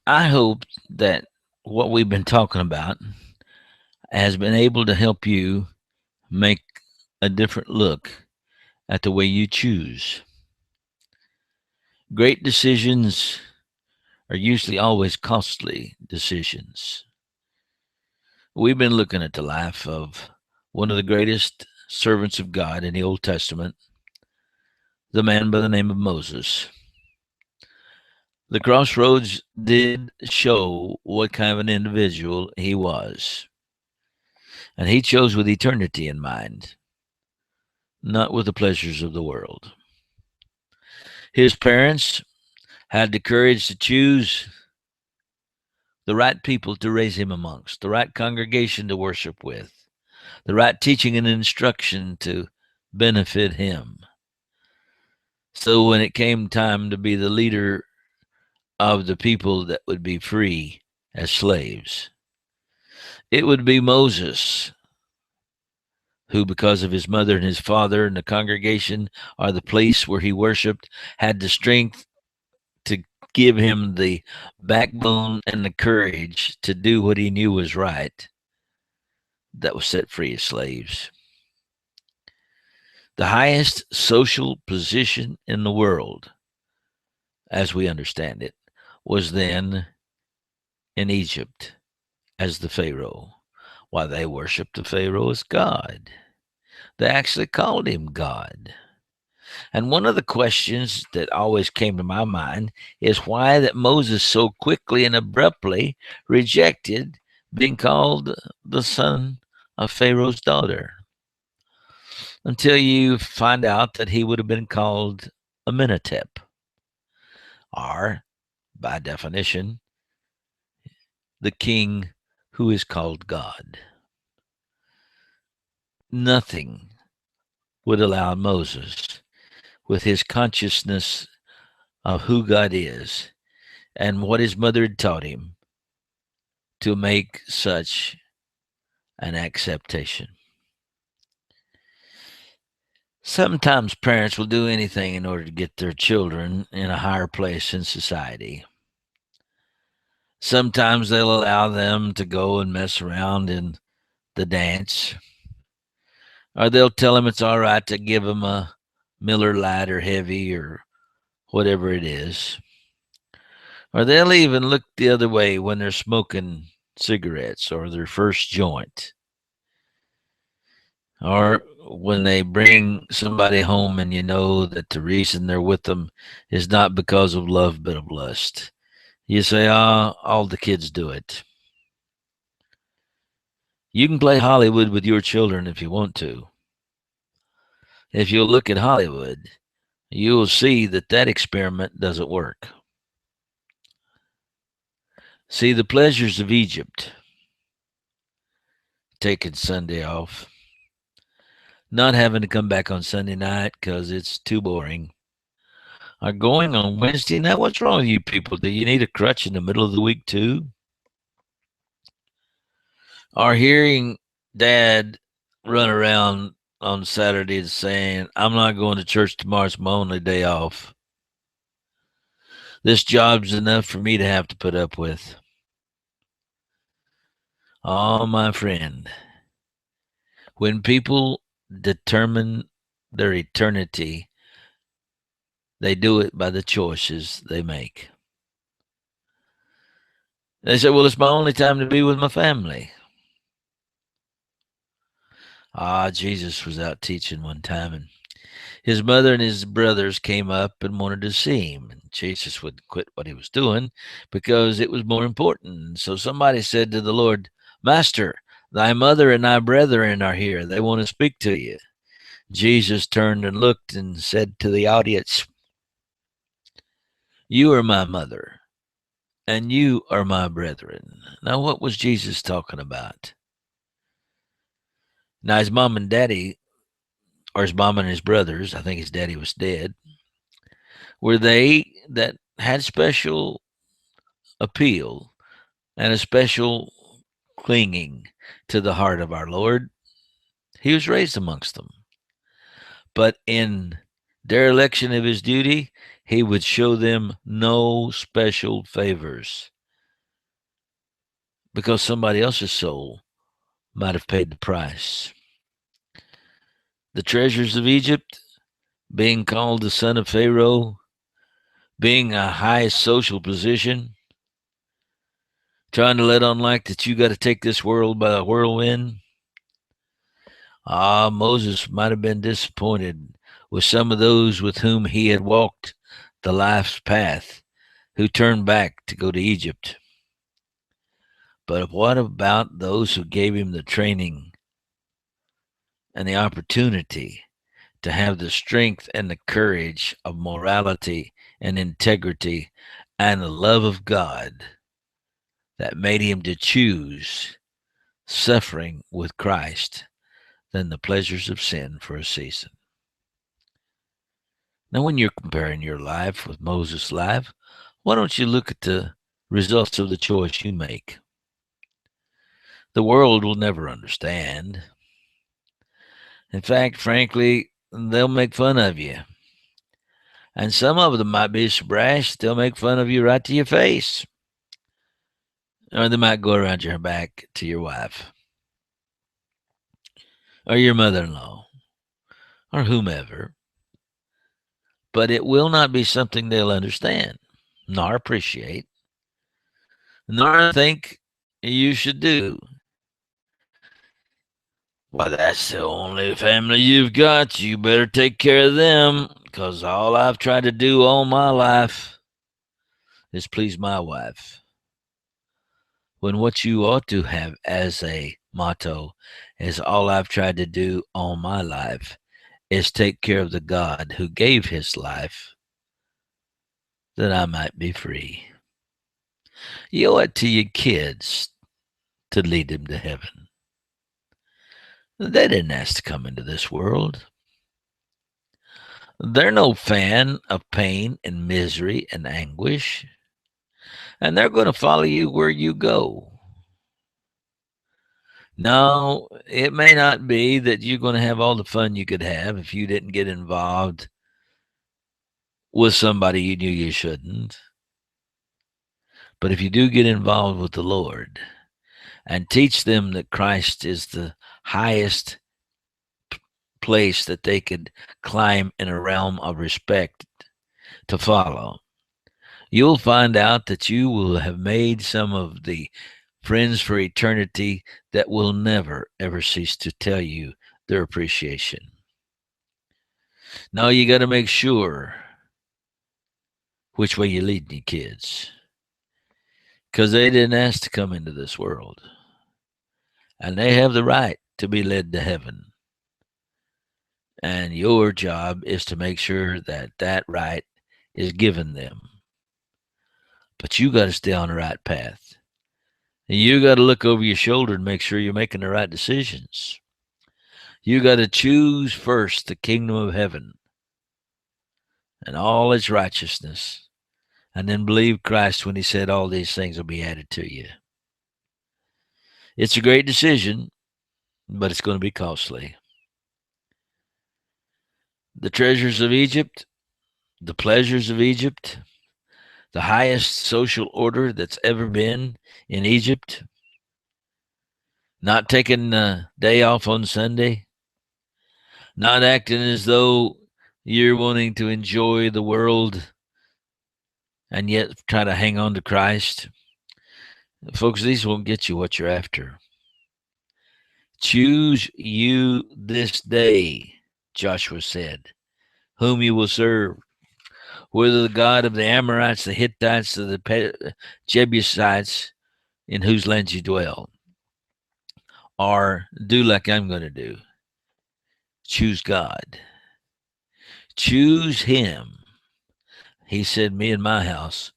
I hope that what we've been talking about has been able to help you make a different look at the way you choose. Great decisions are usually always costly decisions. We've been looking at the life of one of the greatest servants of God in the Old Testament, the man by the name of Moses. The crossroads did show what kind of an individual he was. And he chose with eternity in mind, not with the pleasures of the world. His parents had the courage to choose the right people to raise him amongst, the right congregation to worship with, the right teaching and instruction to benefit him. So when it came time to be the leader of the people that would be free as slaves, it would be Moses who, because of his mother and his father and the congregation or the place where he worshiped, had the strength to give him the backbone and the courage to do what he knew was right, that was set free as slaves. The highest social position in the world, as we understand it, was then in Egypt as the Pharaoh. Why, they worshiped the Pharaoh as God. They actually called him God. And one of the questions that always came to my mind is why that Moses so quickly and abruptly rejected being called the son of Pharaoh's daughter, until you find out that he would have been called Amenhotep, or, by definition, the king who is called God. Nothing would allow Moses, with his consciousness of who God is and what his mother had taught him, to make such an acceptation. Sometimes parents will do anything in order to get their children in a higher place in society. Sometimes they'll allow them to go and mess around in the dance, or they'll tell them it's all right to give them a Miller Lite or Heavy or whatever it is. Or they'll even look the other way when they're smoking cigarettes or their first joint, or when they bring somebody home and you know that the reason they're with them is not because of love but of lust. You say, ah, all the kids do it. You can play Hollywood with your children if you want to. If you'll look at Hollywood, you'll see that that experiment doesn't work. See, the pleasures of Egypt, taking Sunday off, not having to come back on Sunday night because it's too boring, are going on Wednesday night. What's wrong with you people? Do you need a crutch in the middle of the week too? Are hearing dad run around on Saturday saying, I'm not going to church tomorrow, it's my only day off. This job's enough for me to have to put up with. Oh, my friend, when people determine their eternity, they do it by the choices they make. They say, well, it's my only time to be with my family. Ah, Jesus was out teaching one time, and his mother and his brothers came up and wanted to see him. And Jesus would quit what he was doing because it was more important. So somebody said to the Lord, Master, thy mother and thy brethren are here. They want to speak to you. Jesus turned and looked and said to the audience, You are my mother, and you are my brethren. Now, what was Jesus talking about? Now, his mom and daddy, or his mom and his brothers, I think his daddy was dead, were they that had special appeal and a special clinging to the heart of our Lord. He was raised amongst them. But in dereliction of his duty, he would show them no special favors. because somebody else's soul might have paid the price. The treasures of Egypt, being called the son of Pharaoh, being a high social position, trying to let on like that you got to take this world by a whirlwind. Moses might have been disappointed with some of those with whom he had walked the life's path, who turned back to go to Egypt. But what about those who gave him the training and the opportunity to have the strength and the courage of morality and integrity and the love of God that made him to choose suffering with Christ than the pleasures of sin for a season? Now, when you're comparing your life with Moses' life, why don't you look at the results of the choice you make? The world will never understand. In fact, frankly, they'll make fun of you. And some of them might be so brash, they'll make fun of you right to your face. Or they might go around your back to your wife or your mother-in-law or whomever. But it will not be something they'll understand, nor appreciate, nor think you should do. Well, that's the only family you've got. You better take care of them, because all I've tried to do all my life is please my wife. When what you ought to have as a motto is all I've tried to do all my life is take care of the God who gave his life that I might be free. You owe it to your kids to lead them to heaven. They didn't ask to come into this world. They're no fan of pain and misery and anguish, and they're going to follow you where you go. No, it may not be that you're going to have all the fun you could have if you didn't get involved with somebody you knew you shouldn't. But if you do get involved with the Lord and teach them that Christ is the highest place that they could climb in a realm of respect to follow, you'll find out that you will have made some of the friends for eternity that will never, ever cease to tell you their appreciation. Now you got to make sure which way you're leading your kids, because they didn't ask to come into this world, and they have the right to be led to heaven. And your job is to make sure that that right is given them. But you got to stay on the right path. And you got to look over your shoulder and make sure you're making the right decisions. You got to choose first the kingdom of heaven and all its righteousness, and then believe Christ when he said all these things will be added to you. It's a great decision, but it's going to be costly. The treasures of Egypt, the pleasures of Egypt, the highest social order that's ever been in Egypt, not taking a day off on Sunday, not acting as though you're wanting to enjoy the world and yet try to hang on to Christ. Folks, these won't get you what you're after. Choose you this day, Joshua said, whom you will serve, whether the God of the Amorites, the Hittites, or the Jebusites, in whose lands you dwell, or do like I'm going to do. Choose God. Choose him. He said, me and my house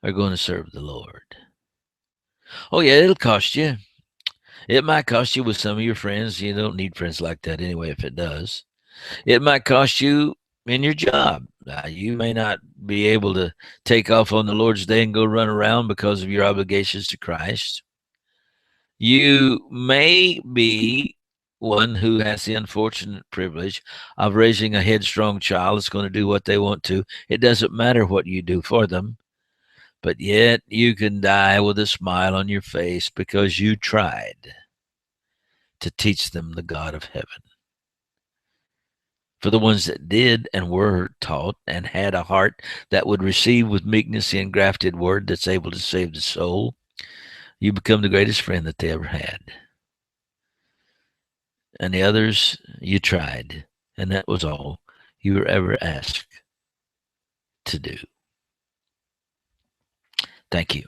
are going to serve the Lord. Oh, yeah, it'll cost you. It might cost you with some of your friends. You don't need friends like that anyway, if it does. It might cost you in your job. You may not be able to take off on the Lord's day and go run around because of your obligations to Christ. You may be one who has the unfortunate privilege of raising a headstrong child that's going to do what they want to. It doesn't matter what you do for them, But yet you can die with a smile on your face because you tried to teach them the God of heaven. For the ones that did and were taught and had a heart that would receive with meekness the engrafted word that's able to save the soul, you become the greatest friend that they ever had. And the others, you tried, and that was all you were ever asked to do. Thank you.